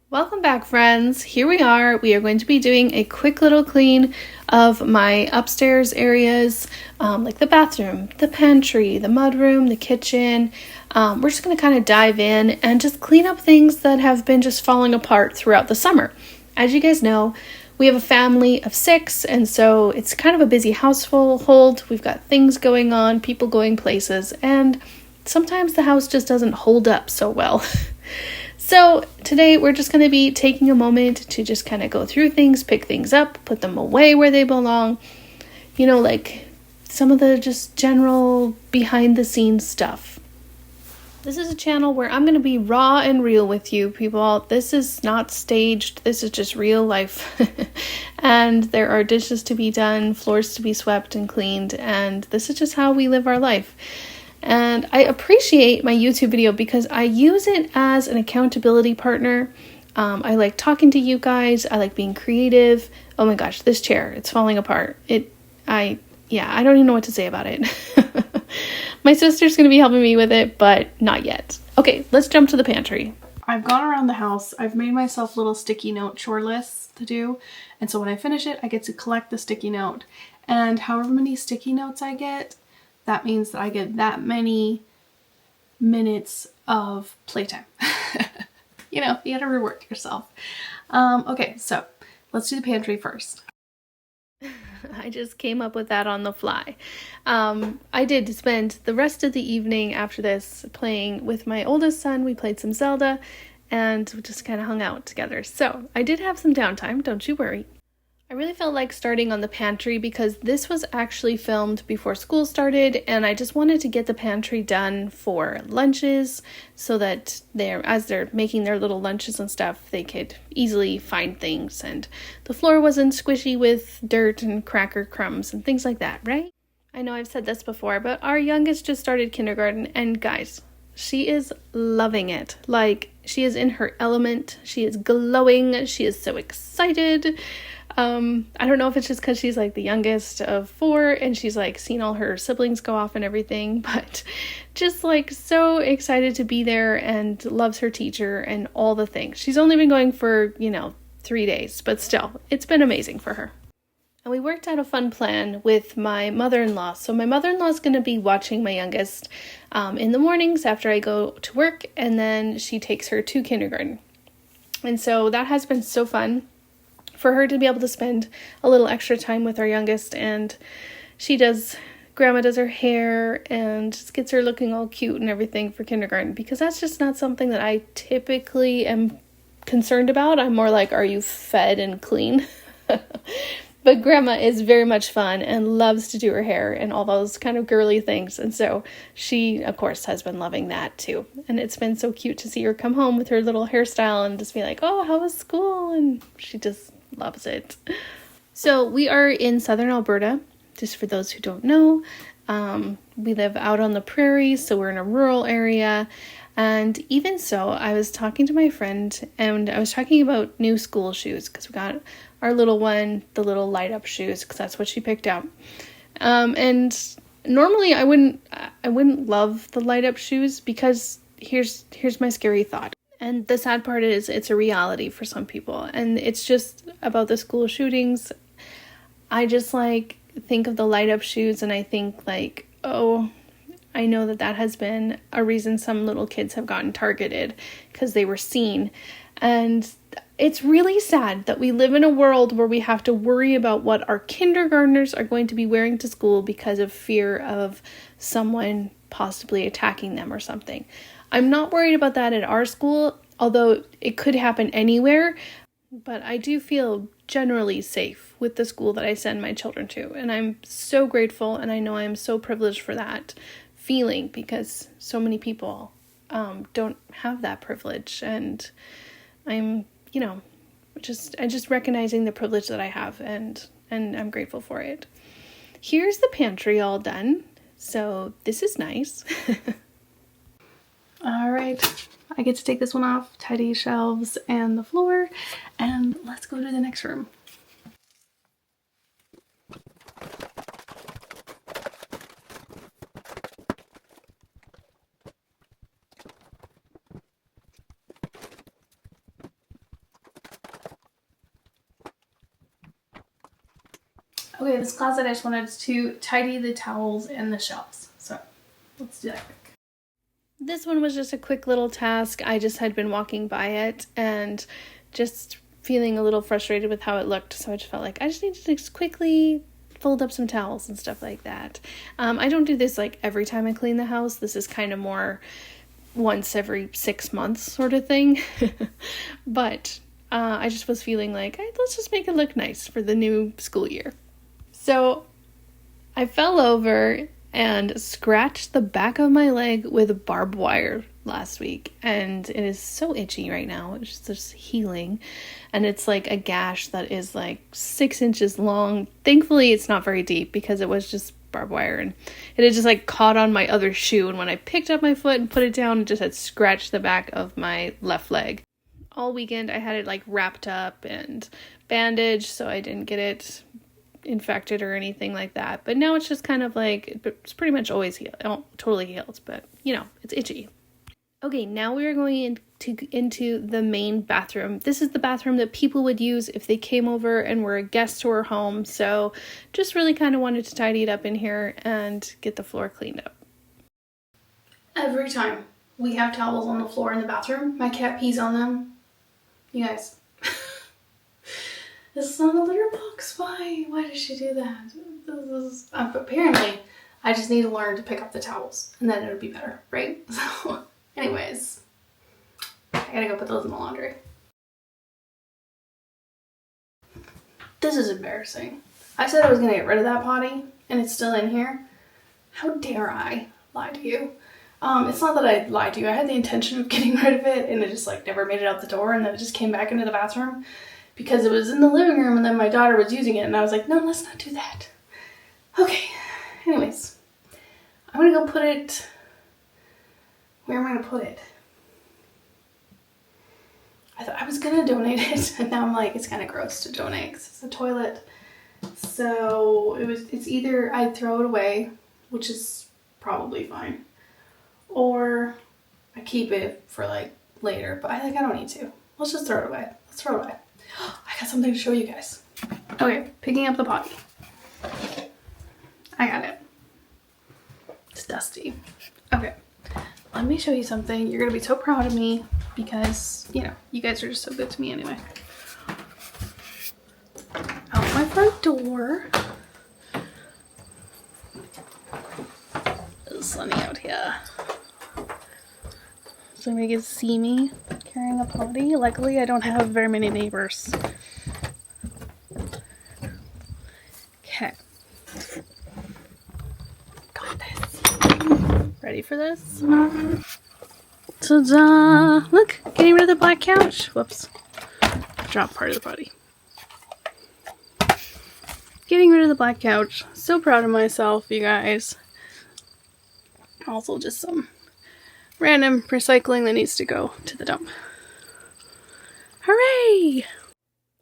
Welcome back, friends. Here we are. We are going to be doing a quick little clean of my upstairs areas, like the bathroom, the pantry, the mudroom, the kitchen. We're just going to kind of dive in and just clean up things that have been just falling apart throughout the summer. As you guys know, we have a family of 6, and so it's kind of a busy household. We've got things going on, people going places, and sometimes the house just doesn't hold up so well. So today we're just going to be taking a moment to just kind of go through things, pick things up, put them away where they belong. Like some of the just general behind the scenes stuff. This is a channel where I'm going to be raw and real with you people. This is not staged. This is just real life. And there are dishes to be done, floors to be swept and cleaned, and this is just how we live our life. And I appreciate my YouTube video because I use it as an accountability partner. I like talking to you guys. I like being creative. Oh my gosh, this chair, it's falling apart. I don't even know what to say about it. My sister's going to be helping me with it, but not yet. Okay, let's jump to the pantry. I've gone around the house. I've made myself little sticky note chore lists to do. And so when I finish it, I get to collect the sticky note. And however many sticky notes I get, that means that I get that many minutes of playtime. You gotta reward yourself. Okay, so let's do the pantry first. I just came up with that on the fly. I did spend the rest of the evening after this playing with my oldest son. We played some Zelda and we just kind of hung out together. So I did have some downtime, don't you worry. I really felt like starting on the pantry because this was actually filmed before school started, and I just wanted to get the pantry done for lunches so that as they're making their little lunches and stuff, they could easily find things and the floor wasn't squishy with dirt and cracker crumbs and things like that, right? I know I've said this before, but our youngest just started kindergarten, and guys, she is loving it. Like, she is in her element. She is glowing. She is so excited. I don't know if it's just because she's like the youngest of 4 and she's like seen all her siblings go off and everything, but just like so excited to be there and loves her teacher and all the things. She's only been going for, 3 days, but still, it's been amazing for her. And we worked out a fun plan with my mother-in-law. So my mother-in-law is going to be watching my youngest in the mornings after I go to work, and then she takes her to kindergarten. And so that has been so fun for her to be able to spend a little extra time with our youngest, and Grandma does her hair and just gets her looking all cute and everything for kindergarten, because that's just not something that I typically am concerned about. I'm more like, are you fed and clean? But Grandma is very much fun and loves to do her hair and all those kind of girly things. And so she, of course, has been loving that too. And it's been so cute to see her come home with her little hairstyle and just be like, oh, how was school? And she just loves it. So we are in southern Alberta, just for those who don't know. We live out on the prairie, so we're in a rural area. And even so, I was talking to my friend and I was talking about new school shoes because we got our little one, the little light up shoes, because that's what she picked out. And normally I wouldn't love the light up shoes because here's my scary thought. And the sad part is it's a reality for some people. And it's just about the school shootings. I just think of the light up shoes and I think oh, I know that has been a reason some little kids have gotten targeted because they were seen. And it's really sad that we live in a world where we have to worry about what our kindergartners are going to be wearing to school because of fear of someone possibly attacking them or something. I'm not worried about that at our school, although it could happen anywhere, but I do feel generally safe with the school that I send my children to, and I'm so grateful, and I know I'm so privileged for that feeling because so many people don't have that privilege, and I'm, just recognizing the privilege that I have, and I'm grateful for it. Here's the pantry all done, so this is nice. All right, I get to take this one off, tidy shelves and the floor, and let's go to the next room. Okay, this closet, I just wanted to tidy the towels and the shelves. So let's do that quick. This one was just a quick little task. I just had been walking by it and just feeling a little frustrated with how it looked. So I just felt like I just needed to just quickly fold up some towels and stuff like that. I don't do this like every time I clean the house. This is kind of more once every 6 months sort of thing. But I just was feeling like, hey, let's just make it look nice for the new school year. So I fell over and scratched the back of my leg with barbed wire last week, and it is so itchy right now. It's just healing, and it's like a gash that is like 6 inches long. Thankfully it's not very deep because it was just barbed wire, and it had just like caught on my other shoe, and when I picked up my foot and put it down, it just had scratched the back of my left leg. All weekend I had it like wrapped up and bandaged so I didn't get it infected or anything like that, but now it's just kind of like, it's pretty much always healed, totally healed, but you know, it's itchy. Okay, now we are going into the main bathroom. This is the bathroom that people would use if they came over and were a guest to our home, so just really kind of wanted to tidy it up in here and get the floor cleaned up. Every time we have towels on the floor in the bathroom, my cat pees on them. You guys, this is not a litter box. Why? Why does she do that? Apparently, I just need to learn to pick up the towels, and then it would be better, right? So, anyways, I gotta go put those in the laundry. This is embarrassing. I said I was gonna get rid of that potty, and it's still in here. How dare I lie to you? It's not that I lied to you. I had the intention of getting rid of it, and it just like never made it out the door, and then it just came back into the bathroom because it was in the living room, and then my daughter was using it, and I was like, no, let's not do that. Okay, anyways, I'm gonna go put it, where am I gonna put it? I thought I was gonna donate it, and now I'm like, it's kind of gross to donate because it's a toilet. So it's either I throw it away, which is probably fine, or I keep it for like later, but I don't need to. Let's just throw it away. Let's throw it away. I got something to show you guys. Okay, picking up the potty. I got it. It's dusty. Okay, let me show you something. You're gonna be so proud of me because, you know, you guys are just so good to me anyway. Out my front door. It's sunny out here. So nobody gets to see me carrying a potty. Luckily, I don't have very many neighbors. Okay. Got this. Ready for this? Ta-da! Look, getting rid of the black couch. Whoops. Dropped part of the potty. Getting rid of the black couch. So proud of myself, you guys. Also just some random recycling that needs to go to the dump. Hooray!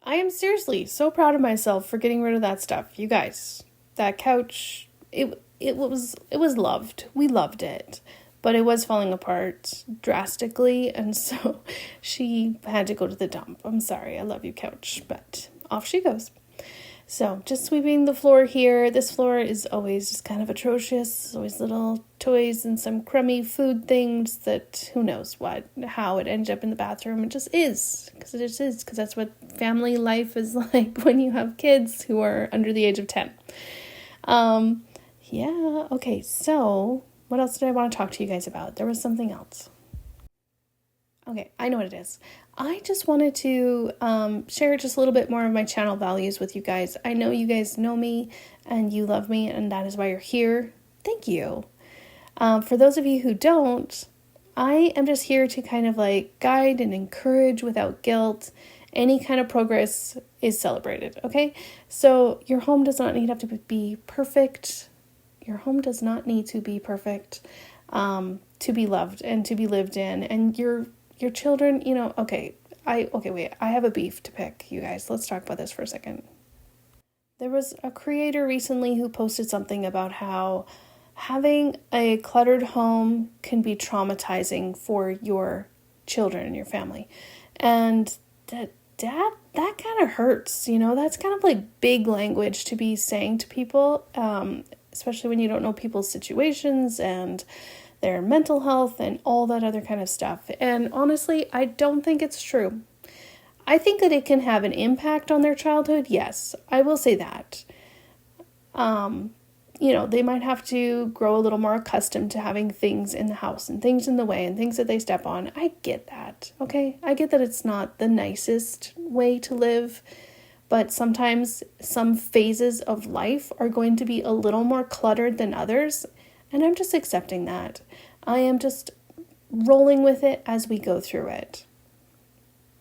I am seriously so proud of myself for getting rid of that stuff. You guys, that couch, it was loved. We loved it. But it was falling apart drastically, and so she had to go to the dump. I'm sorry, I love you, couch, but off she goes. So, just sweeping the floor here. This floor is always just kind of atrocious. There's always little toys and some crummy food things that who knows how it ended up in the bathroom. It just is, because it just is, because that's what family life is like when you have kids who are under the age of 10. Yeah, okay, so what else did I want to talk to you guys about? There was something else. Okay, I know what it is. I just wanted to share just a little bit more of my channel values with you guys. I know you guys know me and you love me, and that is why you're here. Thank you. For those of you who don't, I am just here to kind of like guide and encourage without guilt. Any kind of progress is celebrated, okay? So your home does not need to be perfect. Your home does not need to be perfect to be loved and to be lived in. And your children, you know, wait, I have a beef to pick, you guys. Let's talk about this for a second. There was a creator recently who posted something about how having a cluttered home can be traumatizing for your children and your family. And that kind of hurts, you know? That's kind of like big language to be saying to people, especially when you don't know people's situations and their mental health and all that other kind of stuff. And honestly, I don't think it's true. I think that it can have an impact on their childhood. Yes, I will say that. You know, they might have to grow a little more accustomed to having things in the house and things in the way and things that they step on. I get that, okay? I get that it's not the nicest way to live, but sometimes some phases of life are going to be a little more cluttered than others, and I'm just accepting that. I am just rolling with it as we go through it.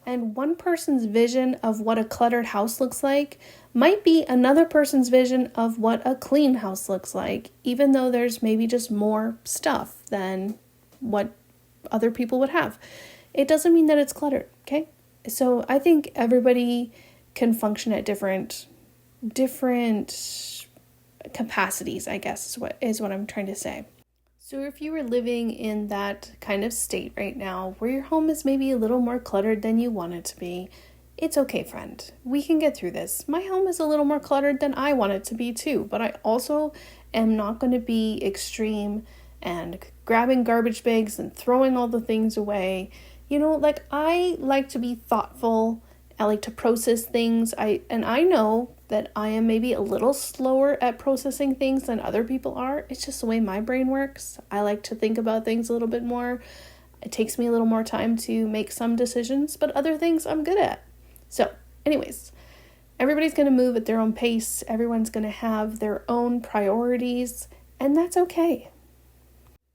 And one person's vision of what a cluttered house looks like might be another person's vision of what a clean house looks like, even though there's maybe just more stuff than what other people would have. It doesn't mean that it's cluttered, okay? So I think everybody can function at different capacities, I guess is what I'm trying to say. So if you were living in that kind of state right now, where your home is maybe a little more cluttered than you want it to be, it's okay, friend. We can get through this. My home is a little more cluttered than I want it to be too, but I also am not going to be extreme and grabbing garbage bags and throwing all the things away. You know, like, I like to be thoughtful. I like to process things. I know that I am maybe a little slower at processing things than other people are. It's just the way my brain works. I like to think about things a little bit more. It takes me a little more time to make some decisions, but other things I'm good at. So, anyways, everybody's going to move at their own pace. Everyone's going to have their own priorities, and that's okay.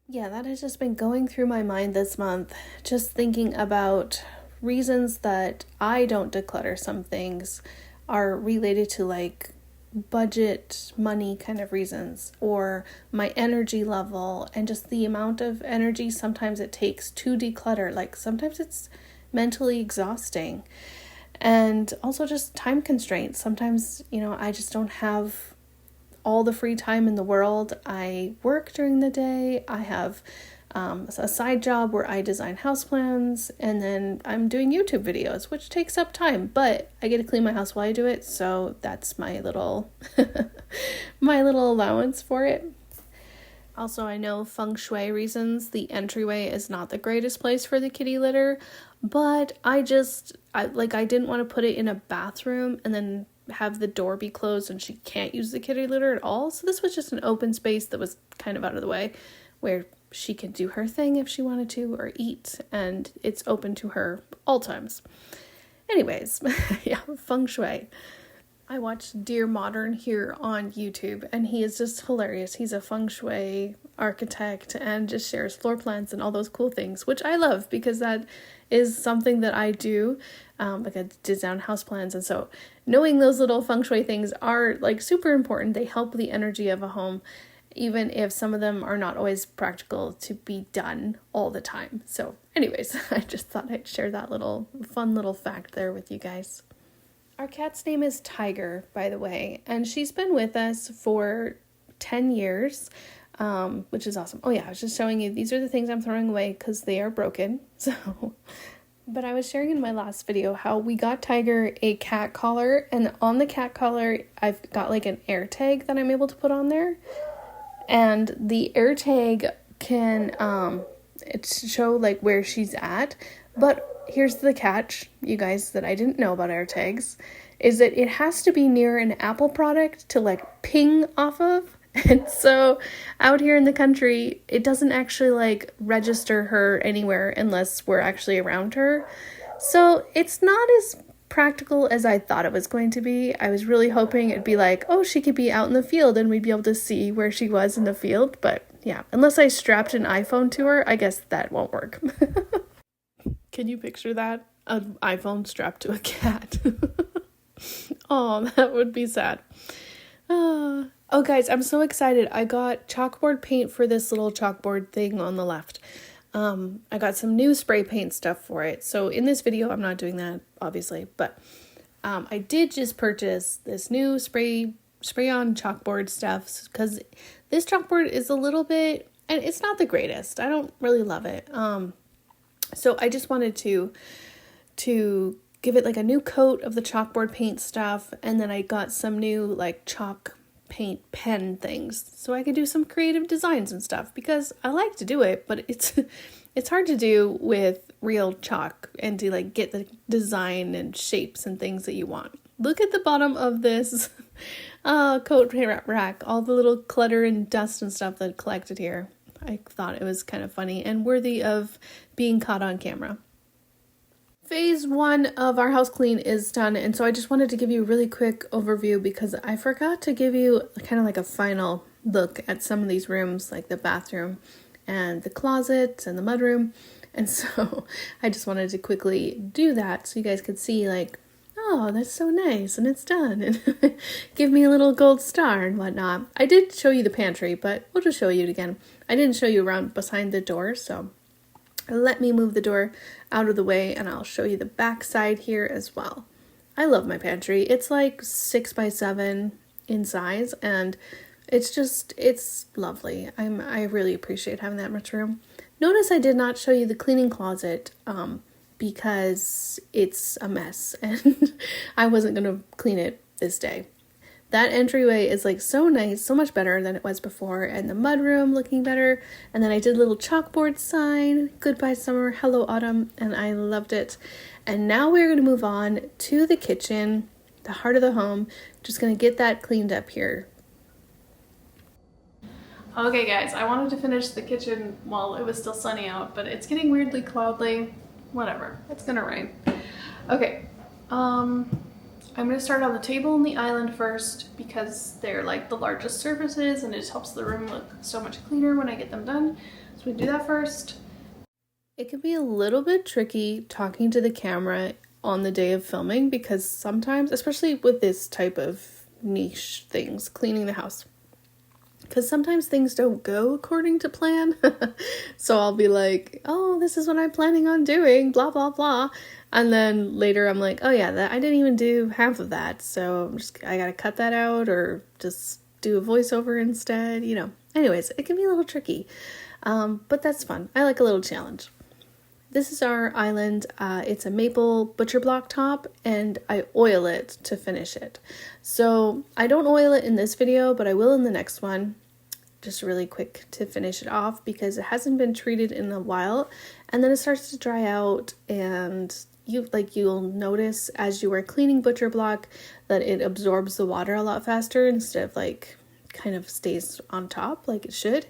Yeah, that has just been going through my mind this month, just thinking about reasons that I don't declutter some things are related to like budget, money kind of reasons, or my energy level and just the amount of energy sometimes it takes to declutter. Like, sometimes it's mentally exhausting, and also just time constraints. Sometimes, you know, I just don't have all the free time in the world. I work during the day. I have a side job where I design house plans, and then I'm doing YouTube videos, which takes up time, but I get to clean my house while I do it, so that's my little my little allowance for it. Also, I know feng shui reasons, the entryway is not the greatest place for the kitty litter, but I didn't want to put it in a bathroom and then have the door be closed and she can't use the kitty litter at all, so this was just an open space that was kind of out of the way, where she could do her thing if she wanted to, or eat, and it's open to her all times. Anyways, yeah, feng shui. I watched Dear Modern here on YouTube, and he is just hilarious. He's a feng shui architect and just shares floor plans and all those cool things, which I love because that is something that I do. Like, I design house plans, and so knowing those little feng shui things are like super important. They help the energy of a home, even if some of them are not always practical to be done all the time. So anyways, I just thought I'd share that fun little fact there with you guys. Our cat's name is Tiger, by the way, and she's been with us for 10 years, which is awesome. Oh yeah, I was just showing you, these are the things I'm throwing away because they are broken. So, but I was sharing in my last video how we got Tiger a cat collar, and on the cat collar, I've got like an air tag that I'm able to put on there. And the air tag can show like where she's at. But here's the catch, you guys, that I didn't know about air tags, is that it has to be near an Apple product to like ping off of. And so out here in the country, it doesn't actually like register her anywhere unless we're actually around her. So it's not as practical as I thought it was going to be. I was really hoping it'd be like, oh, she could be out in the field and we'd be able to see where she was in the field. But yeah, unless I strapped an iPhone to her, I guess that won't work. Can you picture that? An iPhone strapped to a cat. Oh, that would be sad. Oh, guys, I'm so excited. I got chalkboard paint for this little chalkboard thing on the left. I got some new spray paint stuff for it. So in this video, I'm not doing that, obviously, but I did just purchase this new spray on chalkboard stuff because this chalkboard is a little bit, and it's not the greatest. I don't really love it. So I just wanted to give it like a new coat of the chalkboard paint stuff, and then I got some new like chalk paint pen things so I could do some creative designs and stuff, because I like to do it, but it's hard to do with real chalk and to like get the design and shapes and things that you want. Look at the bottom of this coat rack, all the little clutter and dust and stuff that collected here. I thought it was kind of funny and worthy of being caught on camera. Phase 1 of our house clean is done, and so I just wanted to give you a really quick overview because I forgot to give you kind of like a final look at some of these rooms, like the bathroom and the closet and the mudroom. And so I just wanted to quickly do that so you guys could see like, oh, that's so nice and it's done, and give me a little gold star and whatnot. I did show you the pantry, but we'll just show you it again. I didn't show you around behind the door, so let me move the door out of the way and I'll show you the back side here as well. I love my pantry. It's like 6 by 7 in size, and it's lovely. I really appreciate having that much room. Notice I did not show you the cleaning closet because it's a mess and I wasn't going to clean it this day. That entryway is like so nice, so much better than it was before, and the mudroom looking better. And then I did a little chalkboard sign, goodbye summer, hello autumn, and I loved it. And now we're going to move on to the kitchen, the heart of the home. Just going to get that cleaned up here. Okay guys, I wanted to finish the kitchen while it was still sunny out, but it's getting weirdly cloudy. Whatever, it's gonna rain. Okay, I'm gonna start on the table and the island first because they're like the largest surfaces and it just helps the room look so much cleaner when I get them done. So we do that first. It can be a little bit tricky talking to the camera on the day of filming because sometimes, especially with this type of niche things, cleaning the house, because sometimes things don't go according to plan. So I'll be like, oh, this is what I'm planning on doing, blah, blah, blah. And then later I'm like, oh yeah, I didn't even do half of that. So I gotta cut that out or just do a voiceover instead, you know. Anyways, it can be a little tricky, but that's fun. I like a little challenge. This is our island. It's a maple butcher block top, and I oil it to finish it. So I don't oil it in this video, but I will in the next one. Just really quick to finish it off because it hasn't been treated in a while, and then it starts to dry out, and you'll notice as you are cleaning butcher block that it absorbs the water a lot faster instead of like kind of stays on top like it should.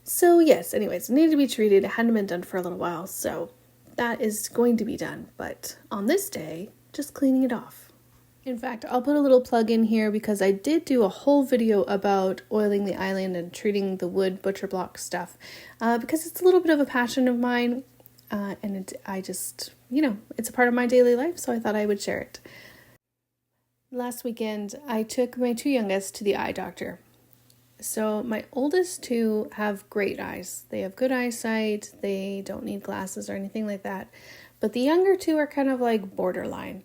So yes, anyways, it needed to be treated. It hadn't been done for a little while, so that is going to be done. But on this day, just cleaning it off. In fact, I'll put a little plug in here because I did do a whole video about oiling the island and treating the wood butcher block stuff because it's a little bit of a passion of mine, and I just, it's a part of my daily life, so I thought I would share it. Last weekend, I took my 2 youngest to the eye doctor. So my oldest 2 have great eyes. They have good eyesight. They don't need glasses or anything like that. But the younger 2 are kind of like borderline.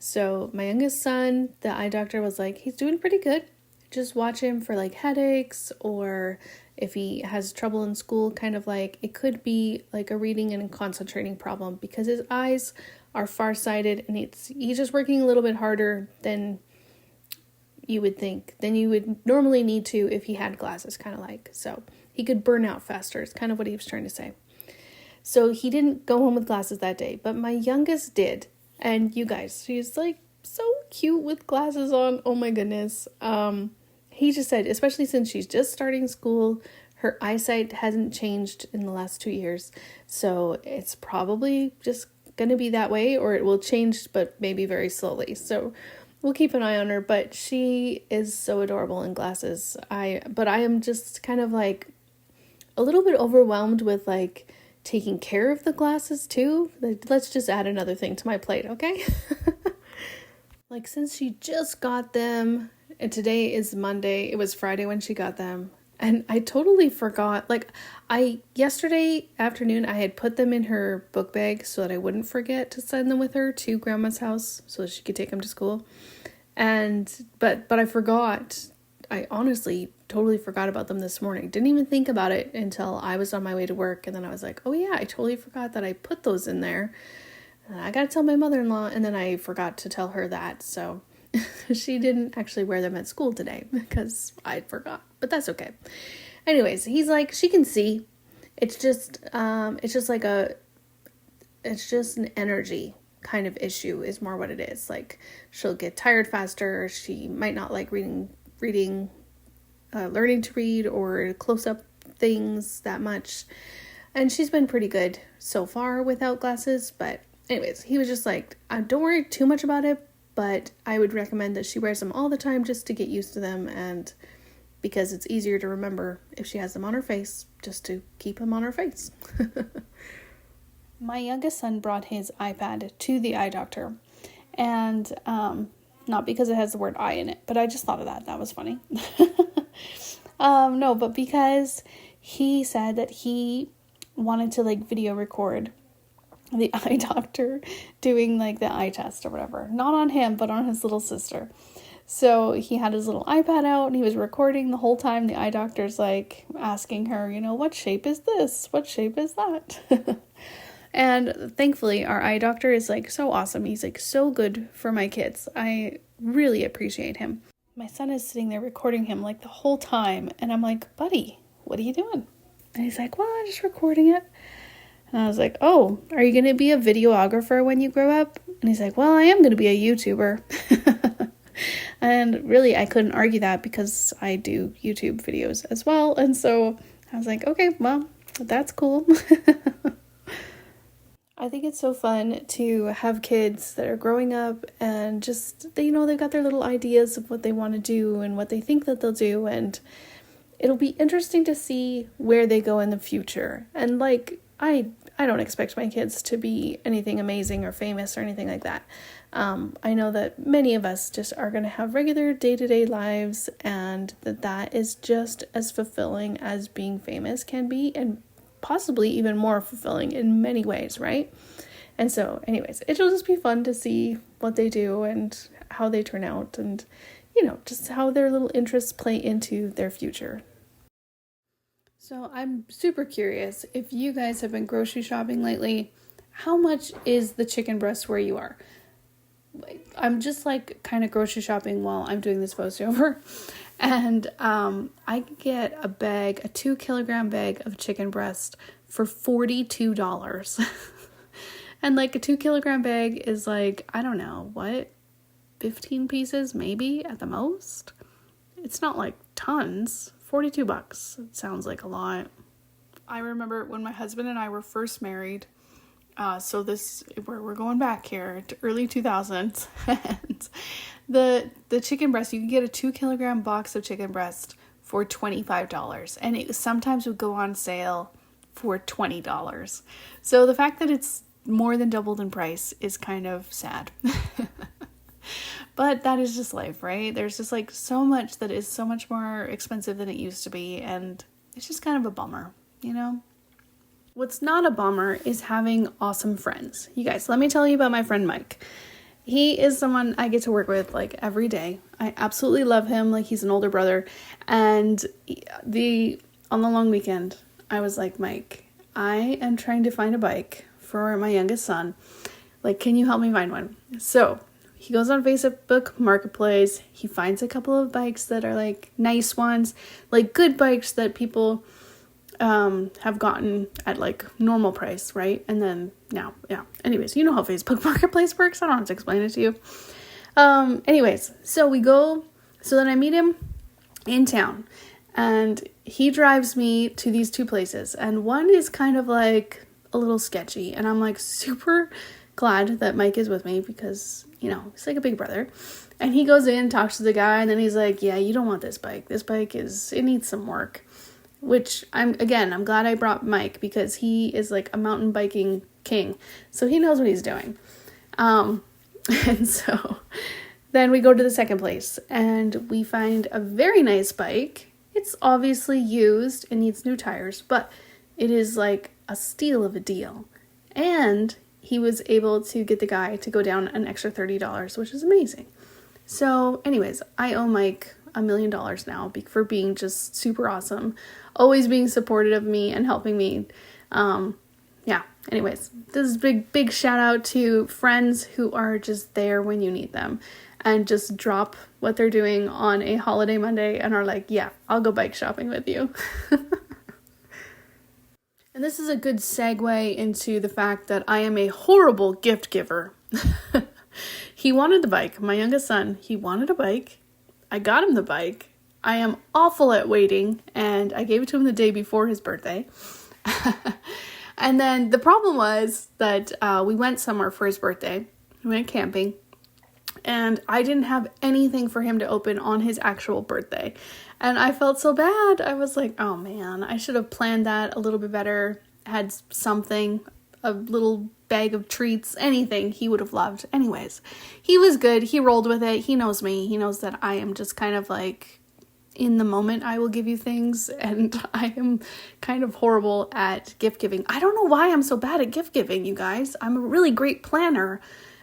So my youngest son, the eye doctor was like, he's doing pretty good. Just watch him for like headaches, or if he has trouble in school, kind of like it could be like a reading and concentrating problem because his eyes are farsighted and he's just working a little bit harder than you would think, than you would normally need to if he had glasses, kind of like. So he could burn out faster is kind of what he was trying to say. So he didn't go home with glasses that day, but my youngest did. And you guys, she's like so cute with glasses on. Oh my goodness. He just said, especially since she's just starting school, her eyesight hasn't changed in the last 2 years. So it's probably just going to be that way, or it will change, but maybe very slowly. So we'll keep an eye on her, but she is so adorable in glasses. But I am just kind of like a little bit overwhelmed with like taking care of the glasses too. Let's just add another thing to my plate, okay? Like since she just got them, and today is Monday, it was Friday when she got them, and I totally forgot. Like yesterday afternoon I had put them in her book bag so that I wouldn't forget to send them with her to grandma's house so that she could take them to school. But I forgot. I honestly totally forgot about them this morning. Didn't even think about it until I was on my way to work. And then I was like, oh yeah, I totally forgot that I put those in there. I gotta tell my mother-in-law, and then I forgot to tell her that, so she didn't actually wear them at school today because I forgot, but that's okay. Anyways, he's like, she can see. It's just an energy kind of issue is more what it is. Like, she'll get tired faster. She might not like learning to read or close up things that much. And she's been pretty good so far without glasses. But anyways, he was just like, don't worry too much about it, but I would recommend that she wears them all the time just to get used to them, and because it's easier to remember if she has them on her face, just to keep them on her face. My youngest son brought his iPad to the eye doctor, and not because it has the word eye in it, but I just thought of that. That was funny. No, but because he said that he wanted to like video record the eye doctor doing like the eye test or whatever. Not on him, but on his little sister. So he had his little iPad out and he was recording the whole time. The eye doctor's like asking her, what shape is this? What shape is that? And thankfully our eye doctor is like so awesome. He's like so good for my kids. I really appreciate him. My son is sitting there recording him like the whole time. And I'm like, buddy, what are you doing? And he's like, well, I'm just recording it. And I was like, oh, are you going to be a videographer when you grow up? And he's like, well, I am going to be a YouTuber. And really, I couldn't argue that because I do YouTube videos as well. And so I was like, okay, well, that's cool. I think it's so fun to have kids that are growing up and just, they've got their little ideas of what they want to do and what they think that they'll do. And it'll be interesting to see where they go in the future. And like, I don't expect my kids to be anything amazing or famous or anything like that. I know that many of us just are going to have regular day-to-day lives, and that is just as fulfilling as being famous can be, and possibly even more fulfilling in many ways, right? And so anyways, it'll just be fun to see what they do and how they turn out, and just how their little interests play into their future. So I'm super curious if you guys have been grocery shopping lately. How much is the chicken breast where you are? I'm just like kind of grocery shopping while I'm doing this voiceover. And I get a 2-kilogram bag of chicken breast for $42. And like a 2-kilogram bag is like, I don't know, 15 pieces maybe at the most? It's not like tons. $42. It sounds like a lot. I remember when my husband and I were first married, so we're going back here to early 2000s, and the chicken breast, you can get a 2-kilogram box of chicken breast for $25, and it sometimes would go on sale for $20. So the fact that it's more than doubled in price is kind of sad. But that is just life, right? There's just like so much that is so much more expensive than it used to be, and it's just kind of a bummer, What's not a bummer is having awesome friends. You guys, let me tell you about my friend Mike. He is someone I get to work with like every day. I absolutely love him. Like, he's an older brother. And on the long weekend, I was like, Mike, I am trying to find a bike for my youngest son. Like, can you help me find one? So he goes on Facebook Marketplace. He finds a couple of bikes that are like nice ones, like good bikes that people have gotten at like normal price, right? And then now, yeah. Anyways, you know how Facebook Marketplace works. I don't have to explain it to you. Anyways, so then I meet him in town, and he drives me to these two places, and one is kind of like a little sketchy, and I'm like super glad that Mike is with me because, he's like a big brother. And he goes in, talks to the guy, and then he's like, yeah, you don't want this bike. This bike it needs some work. Which I'm glad I brought Mike because he is like a mountain biking king. So he knows what he's doing. And so then we go to the second place and we find a very nice bike. It's obviously used and needs new tires, but it is like a steal of a deal. And he was able to get the guy to go down an extra $30, which is amazing. So anyways, I owe Mike $1 million now for being just super awesome, always being supportive of me and helping me. yeah, anyways, this is big shout out to friends who are just there when you need them and just drop what they're doing on a holiday Monday and are like, yeah, I'll go bike shopping with you. And this is a good segue into the fact that I am a horrible gift giver. He wanted the bike. My youngest son, he wanted a bike. I got him the bike. I am awful at waiting, and I gave it to him the day before his birthday. And then the problem was that we went somewhere for his birthday. We went camping, and I didn't have anything for him to open on his actual birthday. And I felt so bad. I was like, oh man, I should have planned that a little bit better. Had something, a little bag of treats, anything he would have loved. Anyways, he was good. He rolled with it. He knows me. He knows that I am just kind of like, in the moment I will give you things, and I am kind of horrible at gift giving. I don't know why I'm so bad at gift giving, you guys. I'm a really great planner.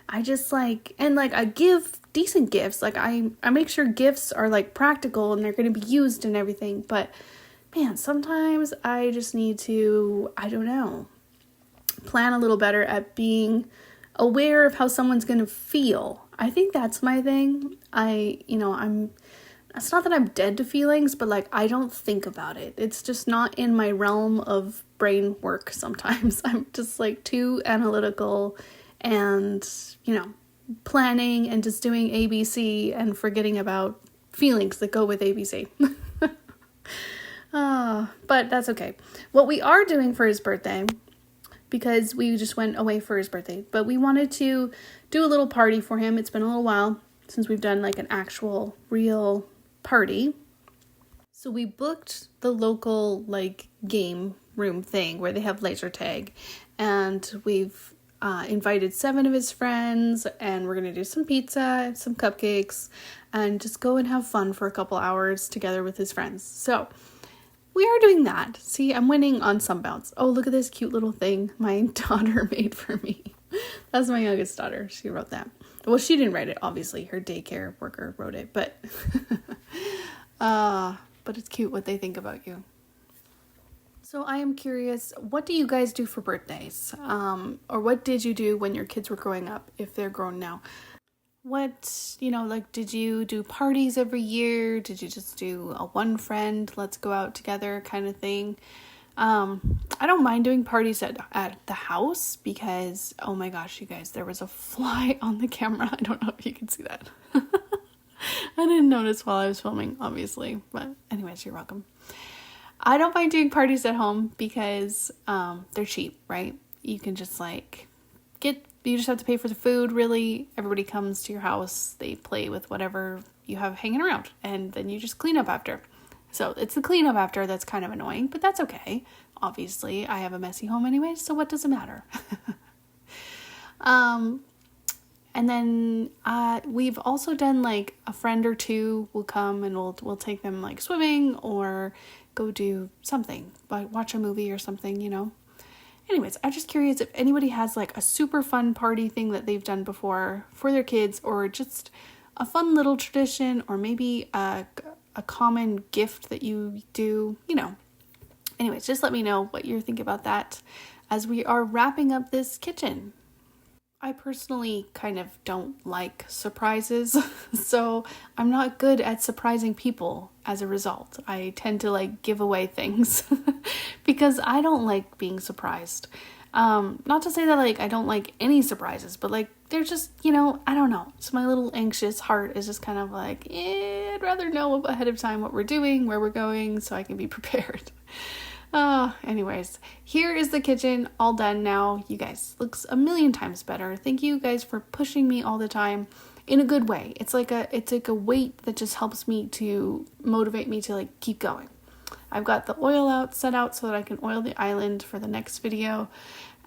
I just like, and like I give decent gifts. Like I make sure gifts are like practical and they're going to be used and everything. But man, sometimes I just need to, I don't know, plan a little better at being aware of how someone's going to feel. I think that's my thing. It's not that I'm dead to feelings, but like I don't think about it. It's just not in my realm of brain work sometimes. I'm just like too analytical and, planning and just doing ABC and forgetting about feelings that go with ABC. But that's okay. What we are doing for his birthday, because we just went away for his birthday, but we wanted to do a little party for him. It's been a little while since we've done like an actual real party. So we booked the local like game room thing where they have laser tag, and we've invited 7 of his friends, and we're gonna do some pizza, some cupcakes, and just go and have fun for a couple hours together with his friends. So we are doing that. See, I'm winning on some bounce. Oh, look at this cute little thing my daughter made for me. That's my youngest daughter. She wrote that. Well, she didn't write it, obviously. Her daycare worker wrote it, but it's cute what they think about you. So I am curious, what do you guys do for birthdays? Or what did you do when your kids were growing up, if they're grown now? What, did you do parties every year? Did you just do a one friend, let's go out together kind of thing? I don't mind doing parties at the house because, oh my gosh, you guys, there was a fly on the camera. I don't know if you can see that. I didn't notice while I was filming, obviously, but anyways, you're welcome. I don't mind doing parties at home because they're cheap, right? You can just you just have to pay for the food, really. Everybody comes to your house, they play with whatever you have hanging around, and then you just clean up after. So it's the cleanup after that's kind of annoying, but that's okay. Obviously, I have a messy home anyway, so what does it matter? And then we've also done like a friend or two will come and we'll take them like swimming or go do something, like watch a movie or something, Anyways, I'm just curious if anybody has like a super fun party thing that they've done before for their kids, or just a fun little tradition, or maybe a common gift that you do, Anyways, just let me know what you're thinking about that as we are wrapping up this kitchen. I personally kind of don't like surprises, so I'm not good at surprising people as a result. I tend to give away things because I don't like being surprised. Not to say that I don't like any surprises, but they're just, I don't know. So my little anxious heart is just kind of I'd rather know ahead of time what we're doing, where we're going, so I can be prepared. Anyways, here is the kitchen all done now. You guys, looks a million times better. Thank you guys for pushing me all the time in a good way. It's like a weight that just helps me to motivate me to keep going. I've got the oil set out so that I can oil the island for the next video.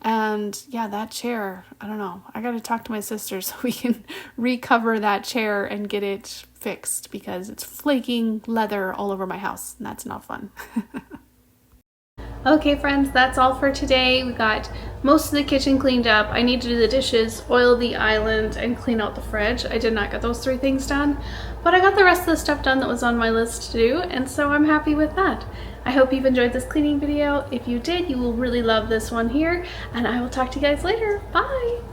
And yeah, that chair, I don't know. I got to talk to my sister so we can recover that chair and get it fixed because it's flaking leather all over my house and that's not fun. Okay friends, that's all for today. We got most of the kitchen cleaned up. I need to do the dishes, oil the island, and clean out the fridge. I did not get those 3 things done, but I got the rest of the stuff done that was on my list to do, and so I'm happy with that. I hope you've enjoyed this cleaning video. If you did, you will really love this one here, and I will talk to you guys later. Bye!